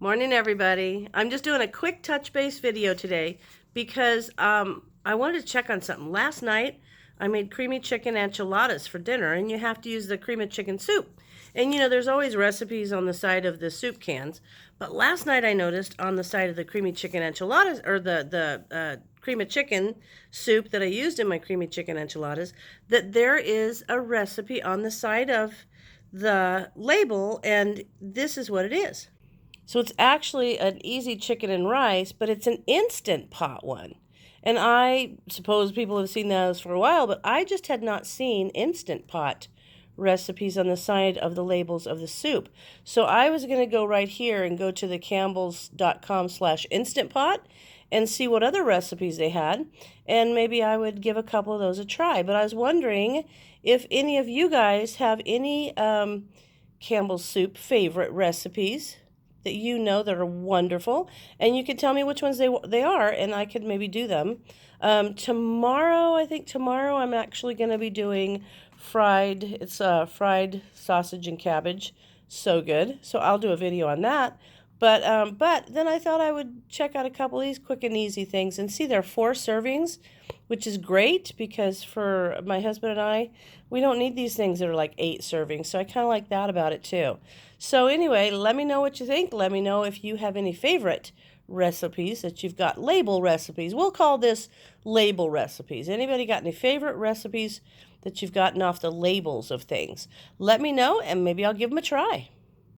Morning, everybody. I'm just doing a quick touch base video today because I wanted to check on something. Last night, I made creamy chicken enchiladas for dinner, and you have to use the creamy chicken soup. And there's always recipes on the side of the soup cans. But last night, I noticed on the side of the creamy chicken enchiladas, or the creamy chicken soup that I used in my creamy chicken enchiladas, that there is a recipe on the side of the label, and this is what it is. So it's actually an easy chicken and rice, but it's an Instant Pot one. And I suppose people have seen those for a while, but I just had not seen Instant Pot recipes on the side of the labels of the soup. So I was going to go right here and go to the campbells.com/Instant Pot and see what other recipes they had. And maybe I would give a couple of those a try. But I was wondering if any of you guys have any Campbell's soup favorite recipes that that are wonderful, and you could tell me which ones they are, and I could maybe do them. Tomorrow I'm actually going to be doing fried sausage and cabbage. So good. So I'll do a video on that. But then I thought I would check out a couple of these quick and easy things and see there are 4 servings, which is great because for my husband and I, we don't need these things that are like 8 servings. So I kind of like that about it too. So anyway, let me know what you think. Let me know if you have any favorite recipes that you've got, label recipes. We'll call this label recipes. Anybody got any favorite recipes that you've gotten off the labels of things? Let me know and maybe I'll give them a try.